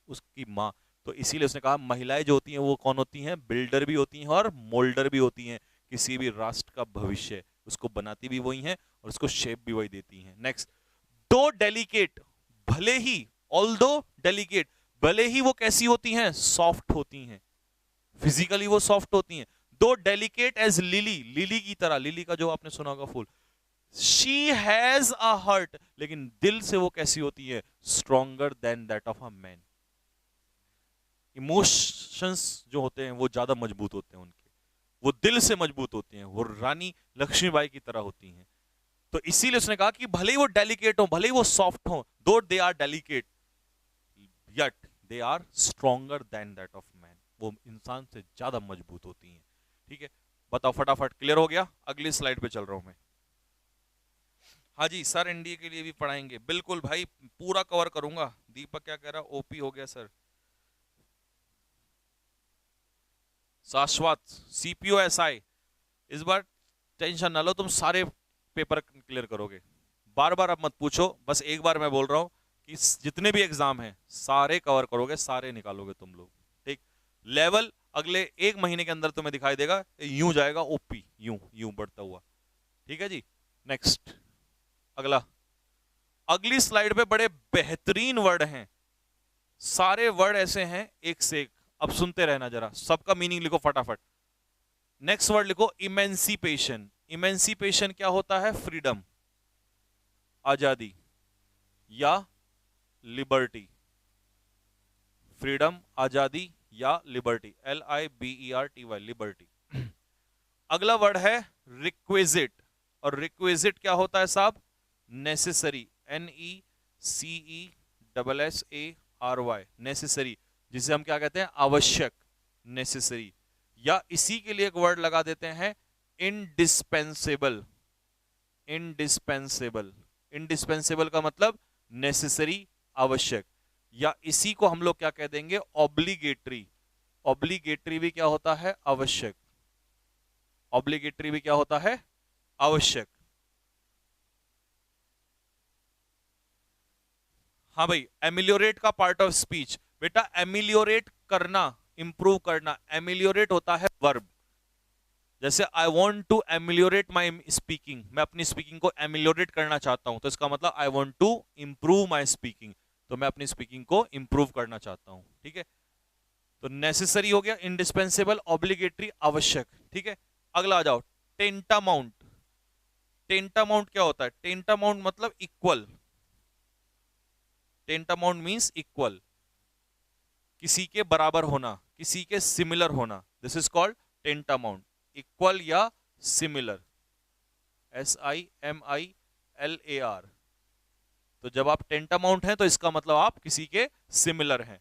उसकी मां। तो इसीलिए उसने कहा महिलाएं जो होती हैं वो कौन होती हैं? बिल्डर भी होती हैं और मोल्डर भी होती हैं। किसी भी राष्ट्र का भविष्य उसको बनाती भी वही हैं और उसको शेप भी वही देती हैं। नेक्स्ट, दो डेलिकेट, भले ही, ऑल्दो डेलिकेट, भले ही वो कैसी होती हैं? सॉफ्ट होती हैं, फिजिकली वो सॉफ्ट होती हैं। दो डेलिकेट एज लिली, लिली की तरह, लिली का जो आपने सुना होगा फूल। शी हैज अ हर्ट, लेकिन दिल से वो कैसी होती है? Stronger than that of a man. Emotions जो होते हैं वो ज्यादा मजबूत होते हैं उनके, वो दिल से मजबूत होते हैं, वो रानी लक्ष्मीबाई की तरह होती हैं। तो इसीलिए उसने कहा कि भले ही वो डेलिकेट हो, भले ही वो सॉफ्ट हो, though they are delicate yet they are stronger than that of man, वो इंसान से ज्यादा मजबूत होती हैं। ठीक है, बताओ फटाफट, क्लियर हो गया? अगली स्लाइड पे चल रहा हूं मैं। हाँ जी सर, एनडीए के लिए भी पढ़ाएंगे, बिल्कुल भाई, पूरा कवर करूंगा। दीपक क्या कह रहा? ओपी हो गया सर। शाश्वत, सीपीओ एसआई, इस बार टेंशन ना लो, तुम सारे पेपर क्लियर करोगे। बार बार अब मत पूछो, बस एक बार मैं बोल रहा हूं कि जितने भी एग्जाम हैं सारे कवर करोगे, सारे निकालोगे तुम लोग। ठीक, लेवल अगले 1 महीने के अंदर तुम्हें दिखाई देगा, यूं जाएगा ओपी, यूं यूं बढ़ता हुआ। ठीक है जी, नेक्स्ट, अगला। अगली स्लाइड पे बड़े बेहतरीन वर्ड हैं, सारे वर्ड ऐसे हैं एक से एक। अब सुनते रहना जरा, सबका मीनिंग लिखो फटाफट। नेक्स्ट वर्ड लिखो इमेंसिपेशन। इमेंसिपेशन क्या होता है? फ्रीडम, आजादी या लिबर्टी। फ्रीडम, आजादी या लिबर्टी, LIBERTY, लिबर्टी। अगला वर्ड है रिक्विजिट, और रिक्विजिट क्या होता है साहब? नेसेसरी, NECESSARY, नेसेसरी, जिसे हम क्या कहते हैं? आवश्यक, नेसेसरी। या इसी के लिए एक वर्ड लगा देते हैं इंडिस्पेंसेबल। इंडिस्पेंसेबल, इंडिस्पेंसेबल का मतलब नेसेसरी, आवश्यक। या इसी को हम लोग क्या कह देंगे? ऑब्लिगेटरी। ऑब्लिगेटरी भी क्या होता है? आवश्यक। ऑब्लिगेटरी भी क्या होता है? आवश्यक। हाँ भाई, एमिलियोरेट का पार्ट ऑफ स्पीच। बेटा एमिलियोरेट करना, इंप्रूव करना, एमिलियोरेट होता है वर्ब। जैसे I want to ameliorate my speaking, मैं अपनी स्पीकिंग को एमिलियोरेट करना चाहता हूं, तो इसका मतलब I want to improve my speaking, तो मैं अपनी स्पीकिंग को इंप्रूव करना चाहता हूं। ठीक है, तो नेसेसरी हो गया, इंडिस्पेंसेबल, ऑब्लिगेटरी, आवश्यक। ठीक है, अगला आ जाओ, टेंटामाउंट। टेंटामाउंट क्या होता है? टेंटामाउंट मतलब इक्वल। टेंटामाउंट मींस इक्वल, किसी के बराबर होना, किसी के सिमिलर होना, दिस इज कॉल्ड टेंटामाउंट। इक्वल या सिमिलर, SIMILAR। तो जब आप टेंटामाउंट हैं तो इसका मतलब आप किसी के सिमिलर हैं।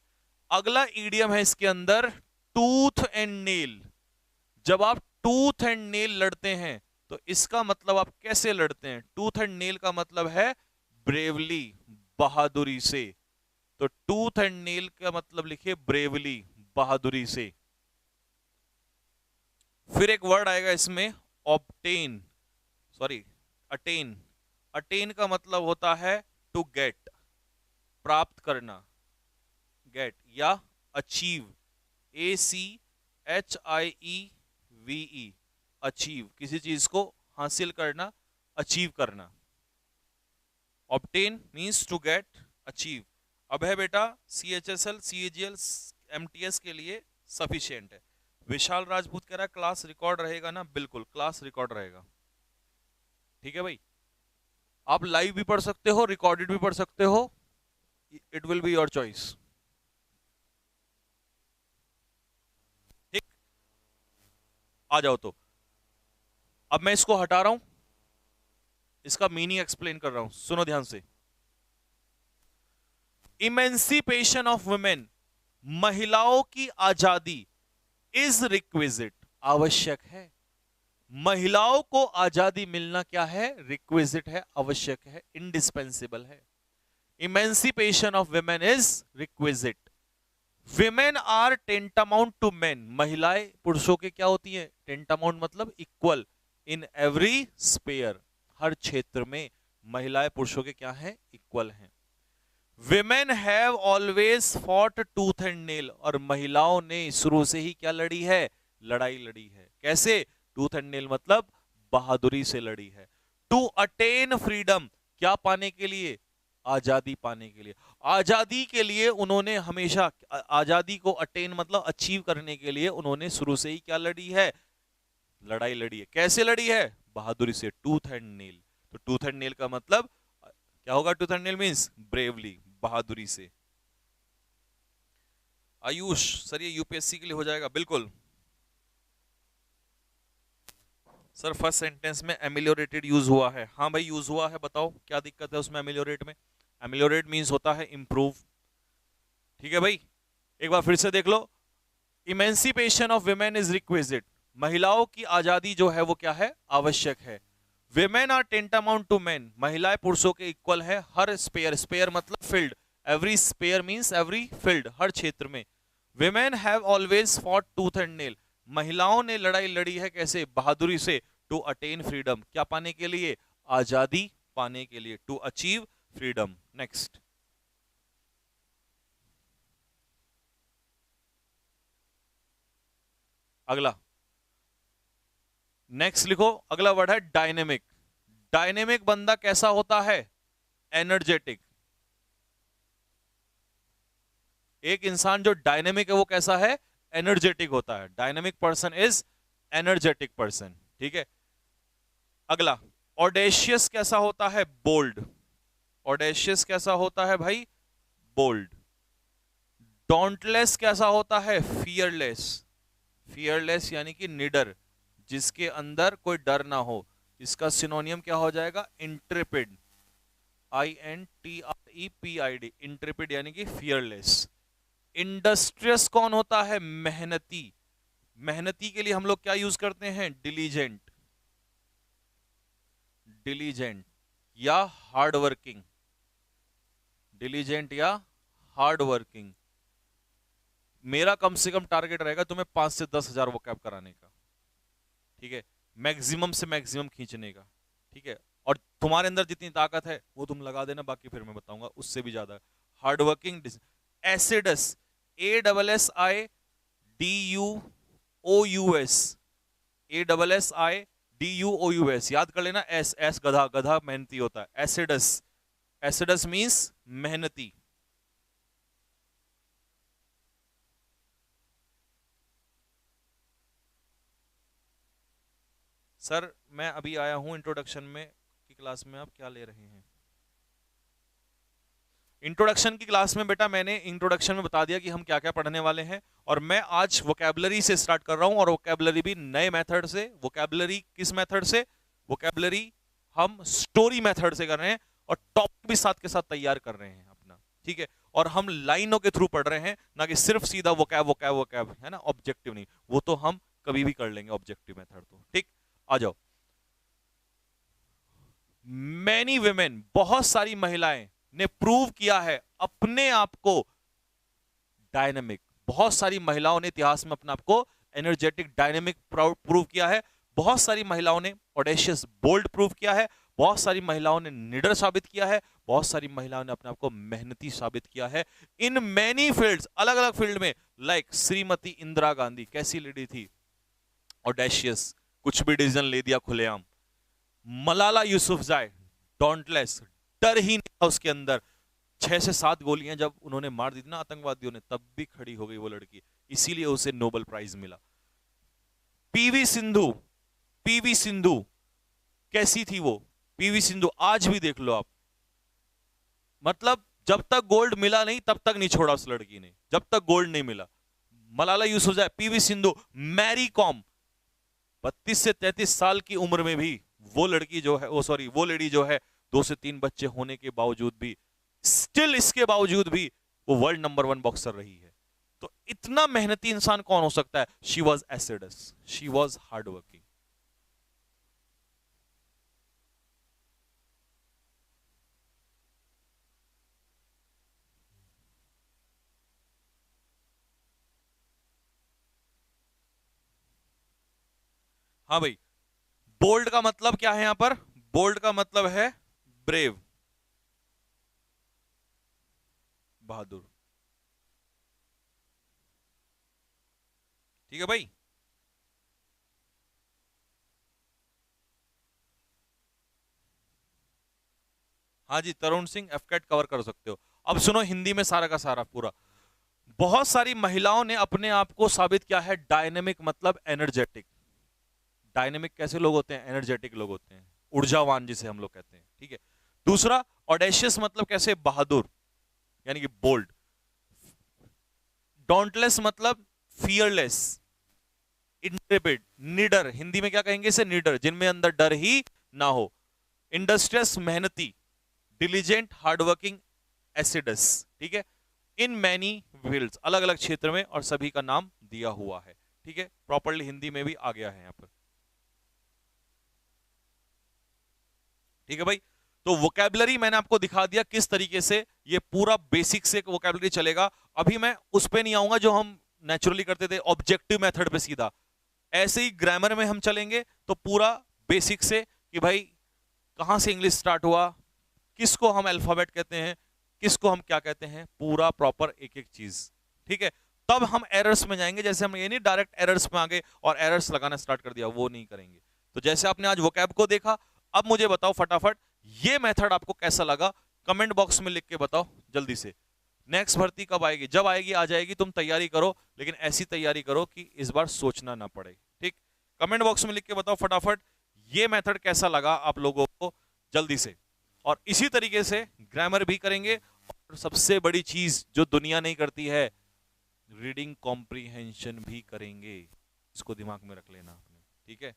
अगला ईडियम है इसके अंदर, टूथ एंड नेल। जब आप टूथ एंड नेल लड़ते हैं तो इसका मतलब आप कैसे लड़ते हैं? टूथ एंड नेल का मतलब है ब्रेवली, बहादुरी से। तो टूथ एंड नेल का मतलब लिखिए ब्रेवली, बहादुरी से। फिर एक वर्ड आएगा इसमें, ऑब्टेन, सॉरी अटेन। अटेन का मतलब होता है टू गेट, प्राप्त करना, गेट, या अचीव, ACHIEVE, अचीव, किसी चीज को हासिल करना, अचीव करना। Obtain means to get, achieve. अब है बेटा CHSL, CAGL, MTS के लिए सफिशिएंट है। विशाल राजपूत कह रहा है क्लास रिकॉर्ड रहेगा ना? बिल्कुल क्लास रिकॉर्ड रहेगा। ठीक है भाई, आप लाइव भी पढ़ सकते हो, रिकॉर्डेड भी पढ़ सकते हो, it will be your choice. ठीक, आ जाओ। तो अब मैं इसको हटा रहा हूं, इसका मीनिंग एक्सप्लेन कर रहा हूं, सुनो ध्यान से। इमेंसिपेशन ऑफ वुमेन, महिलाओं की आजादी, इज रिक्विजिट, आवश्यक है। महिलाओं को आजादी मिलना क्या है? रिक्विजिट है, आवश्यक है, इंडिस्पेंसिबल है। Emancipation of women is requisite. Women are tantamount to men, महिलाएं पुरुषों के क्या होती हैं? टेंटामाउंट मतलब इक्वल, इन एवरी स्पेयर, हर क्षेत्र में महिलाएं पुरुषों के क्या हैं? इक्वल हैं। Women have always fought tooth and nail, और महिलाओं ने शुरू से ही क्या लड़ी है? लड़ाई लड़ी है। कैसे? टूथ एंड नेल मतलब बहादुरी से लड़ी है। टू अटेन फ्रीडम, क्या पाने के लिए? आजादी पाने के लिए। आजादी के लिए उन्होंने हमेशा, आजादी को अटेन मतलब अचीव करने के लिए उन्होंने शुरू से ही क्या लड़ी है? लड़ाई लड़ी है। कैसे लड़ी है? बहादुरी से, टूथ एंड नेल। तो टूथ एंड नेल का मतलब क्या होगा? Tooth and nail means bravely, बहादुरी से। आयुष सर ये यूपीएससी के लिए हो जाएगा? बिल्कुल सर, फर्स्ट सेंटेंस में एमिलियोरेटेड यूज हुआ है। हाँ भाई यूज हुआ है, बताओ क्या दिक्कत है उसमें? एमिलियोरेट में, एमिलियोरेट मींस होता है इंप्रूव। ठीक है भाई, एक बार फिर से देख लो। Emancipation of women is requisite, महिलाओं की आजादी जो है वो क्या है? आवश्यक है। Women are tantamount to men, महिलाएं पुरुषों के इक्वल है हर स्पेयर, स्पेयर मतलब field, every sphere means every field, हर क्षेत्र में। Women have always fought tooth and nail, महिलाओं ने लड़ाई लड़ी है कैसे? बहादुरी से। टू अटेन फ्रीडम, क्या पाने के लिए? आजादी पाने के लिए, टू अचीव फ्रीडम। नेक्स्ट, अगला, नेक्स्ट लिखो, अगला वर्ड है डायनेमिक। डायनेमिक बंदा कैसा होता है? एनर्जेटिक। एक इंसान जो डायनेमिक है वो कैसा है? एनर्जेटिक होता है। Dynamic person is energetic person, ठीक है। अगला, ऑडेशियस कैसा होता है? बोल्ड। ऑडेशियस कैसा होता है भाई? बोल्ड। डॉन्टलेस कैसा होता है? फियरलेस। फियरलेस यानी कि निडर, जिसके अंदर कोई डर ना हो। इसका सिनोनियम क्या हो जाएगा? इंट्रेपिड। INTREPID, इंट्रेपिड यानी कि फियरलेस। इंडस्ट्रियस कौन होता है? मेहनती। मेहनती के लिए हम लोग क्या यूज करते हैं? डिलीजेंट। डिलीजेंट या हार्ड वर्किंग। डिलीजेंट या हार्ड वर्किंग। मेरा कम से कम टारगेट रहेगा तुम्हें 5 से 10 हजार वोकैब कराने का, ठीक है, मैक्सिमम से मैक्सिमम खींचने का, ठीक है। और तुम्हारे अंदर जितनी ताकत है वो तुम लगा देना, बाकी फिर मैं बताऊंगा उससे भी ज्यादा। Hard working. Acidus, ASSIDUOUS, ASSIDUOUS, याद कर लेना। एस एस गधा, गधा मेहनती होता है। एसिडस, एसिडस मींस मेहनती। सर मैं अभी आया हूं इंट्रोडक्शन में की क्लास में, आप क्या ले रहे हैं? इंट्रोडक्शन की क्लास में बेटा मैंने इंट्रोडक्शन में बता दिया कि हम क्या क्या पढ़ने वाले हैं, और मैं आज वोकैबुलरी से स्टार्ट कर रहा हूं, और वोकैबुलरी भी नए मेथड से। वोकैबुलरी किस मेथड से? वोकैबुलरी हम स्टोरी मेथड से कर रहे हैं, और टॉपिक भी साथ के साथ तैयार कर रहे हैं अपना, ठीक है। और हम लाइनों के थ्रू पढ़ रहे हैं, ना कि सिर्फ सीधा वोकैब वोकैब वोकैब, है ना, ऑब्जेक्टिव नहीं। वो तो हम कभी भी कर लेंगे ऑब्जेक्टिव मेथड तो, ठीक। आ जाओ। मैनी विमेन, बहुत सारी महिलाएं ने प्रूव किया है अपने आप को डायनेमिक। बहुत सारी महिलाओं ने इतिहास में अपने आप को एनर्जेटिक, डायनेमिक प्रूव किया है। बहुत सारी महिलाओं ने ऑडेशियस, बोल्ड प्रूव किया है। बहुत सारी महिलाओं ने निडर साबित किया है। बहुत सारी महिलाओं ने अपने आप को मेहनती साबित किया है इन मैनी फील्ड्स, अलग अलग फील्ड में। लाइक श्रीमती इंदिरा गांधी, कैसी लेडी थी? ऑडेशियस, कुछ भी डिसीजन ले दिया खुलेआम। मलाला यूसुफजाई, डॉन्टलेस, डर ही नहीं था उसके अंदर। 6 से 7 गोलियां जब उन्होंने मार दी थी ना आतंकवादियों ने, तब भी खड़ी हो गई वो लड़की, इसीलिए उसे नोबेल प्राइज मिला। पीवी सिंधु, पीवी सिंधु कैसी थी वो? पीवी सिंधु आज भी देख लो आप, मतलब जब तक गोल्ड मिला नहीं तब तक नहीं छोड़ा उस लड़की ने, जब तक गोल्ड नहीं मिला। मलाला यूसुफजाई, पीवी सिंधु, मैरी कॉम, 32 से 33 साल की उम्र में भी वो लड़की जो है, वो लेडी जो है, 2 से 3 बच्चे होने के बावजूद भी, स्टिल इसके बावजूद भी वो वर्ल्ड नंबर 1 बॉक्सर रही है। तो इतना मेहनती इंसान कौन हो सकता है? She was acidus, she was hard working. हाँ भाई, बोल्ड का मतलब क्या है यहां पर? बोल्ड का मतलब है ब्रेव, बहादुर, ठीक है भाई। हाँ जी, तरुण सिंह, एफकेट कवर कर सकते हो। अब सुनो हिंदी में सारा का सारा पूरा। बहुत सारी महिलाओं ने अपने आप को साबित किया है डायनेमिक, मतलब एनर्जेटिक। डायनेमिक कैसे लोग होते हैं? एनर्जेटिक लोग होते हैं, ऊर्जावान जिसे हम लोग कहते हैं, ठीक है। दूसरा, ऑडेशियस मतलब कैसे? बहादुर, यानी कि बोल्ड। डॉन्टलेस मतलब फियरलेस, इंट्रेपिड, निडर। हिंदी में क्या कहेंगे इसे? निडर, जिनमें अंदर डर ही ना हो। इंडस्ट्रियस, मेहनती। Diligent, hardworking. एसिडस, ठीक है। इन मैनी फील्ड्स, अलग अलग क्षेत्र में, और सभी का नाम दिया हुआ है, ठीक है। प्रॉपरली हिंदी में भी आ गया है यहां पर, ठीक है भाई। तो वोकैबुलरी मैंने आपको दिखा दिया किस तरीके से ये पूरा बेसिक से वोकैबुलरी चलेगा। अभी मैं उस पे नहीं आऊंगा जो हम नेचुरली करते थे, ऑब्जेक्टिव मेथड पे सीधा। ऐसे ही ग्रामर में हम चलेंगे तो पूरा बेसिक से, कि भाई कहां से इंग्लिश स्टार्ट हुआ, किसको हम अल्फाबेट कहते हैं, किसको हम क्या कहते हैं, पूरा प्रॉपर एक एक चीज, ठीक है। तब हम एरर्स में जाएंगे। जैसे हम ये नहीं डायरेक्ट एरर्स में आ गए और एरर्स लगाना स्टार्ट कर दिया, वो नहीं करेंगे। तो जैसे आपने आज वोकैब को देखा, अब मुझे बताओ फटाफट ये मेथड आपको कैसा लगा, कमेंट बॉक्स में लिख के बताओ जल्दी से। नेक्स्ट भर्ती कब आएगी? जब आएगी आ जाएगी, तुम तैयारी करो, लेकिन ऐसी तैयारी करो कि इस बार सोचना ना पड़े, ठीक। कमेंट बॉक्स में लिख के बताओ फटाफट ये मेथड कैसा लगा आप लोगों को, जल्दी से। और इसी तरीके से ग्रामर भी करेंगे, और सबसे बड़ी चीज जो दुनिया नहीं करती है, रीडिंग कॉम्प्रीहेंशन भी करेंगे। इसको दिमाग में रख लेना आपने, ठीक है।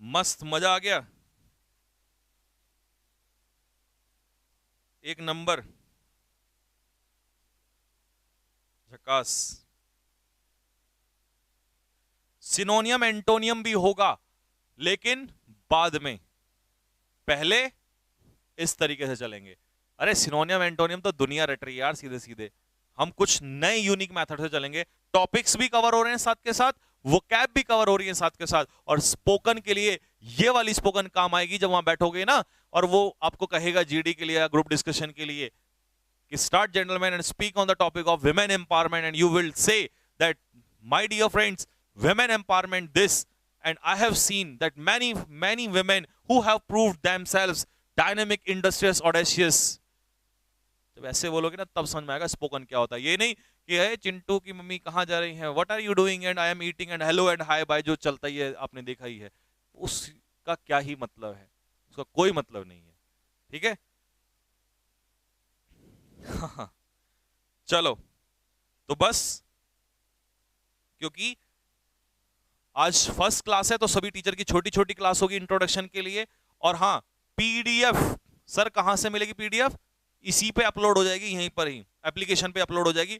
मस्त, मजा आ गया, एक नंबर, झकास। सिनोनियम एंटोनियम भी होगा, लेकिन बाद में, पहले इस तरीके से चलेंगे। अरे सिनोनियम एंटोनियम तो दुनिया रट रही है यार सीधे सीधे, हम कुछ नए यूनिक मेथड से चलेंगे। टॉपिक्स भी कवर हो रहे हैं साथ के साथ, वोकैब भी कवर हो रही है साथ के साथ, और स्पोकन के लिए ये वाली स्पोकन काम आएगी जब वहां बैठोगे ना, और वो आपको कहेगा जीडी के लिए या ग्रुप डिस्कशन के लिए कि start gentleman and speak on the topic of women empowerment, and you will say that my dear friends, women empowerment this, and I have seen that many women who have proved themselves dynamic, industrious, audacious. जब ऐसे बोलोगे ना तब समझ में आएगा spoken क्या होता है। ये नहीं कि है चिंटू की मम्मी कहाँ जा रही हैं, what are you doing and I am eating and hello and hi bye, जो चलता ही है आपने देखा ही है, उसका क्या ही मतलब है, उसका कोई मतलब नहीं है, ठीक है। चलो तो बस, क्योंकि आज फर्स्ट क्लास है तो सभी टीचर की छोटी छोटी क्लास होगी इंट्रोडक्शन के लिए। और हाँ, पीडीएफ सर कहां से मिलेगी? पीडीएफ इसी पे अपलोड हो जाएगी, यहीं पर ही एप्लीकेशन पे अपलोड हो जाएगी।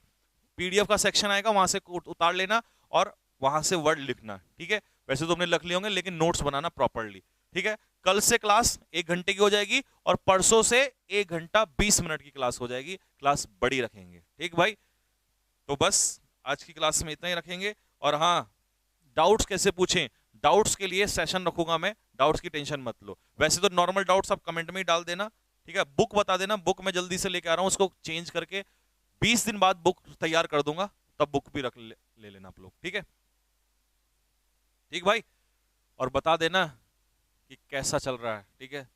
पीडीएफ का सेक्शन आएगा, वहां से उतार लेना और वहां से वर्ड लिखना, ठीक है। वैसे तो हमने लिख लिए होंगे, लेकिन नोट्स बनाना प्रॉपरली, ठीक है। कल से क्लास 1 घंटे की हो जाएगी, और परसों से 1 घंटा 20 मिनट की क्लास हो जाएगी। क्लास बड़ी रखेंगे, ठीक भाई। तो बस आज की क्लास में इतना ही रखेंगे। और हाँ, डाउट्स कैसे पूछें, डाउट्स के लिए सेशन रखूंगा मैं, डाउट्स की टेंशन मत लो। वैसे तो नॉर्मल डाउट्स आप कमेंट में ही डाल देना, ठीक है। बुक बता देना, बुक मैं जल्दी से लेके आ रहा हूं, उसको चेंज करके 20 दिन बाद बुक तैयार कर दूंगा, तब बुक भी ले लेना आप लोग, ठीक है। ठीक भाई, और बता देना कि कैसा चल रहा है, ठीक है,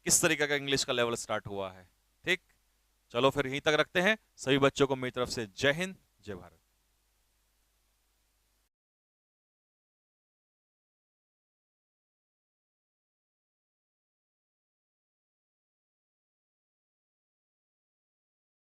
किस तरीके का इंग्लिश का लेवल स्टार्ट हुआ है, ठीक। चलो फिर यहीं तक रखते हैं। सभी बच्चों को मेरी तरफ से जय हिंद, जय भारत।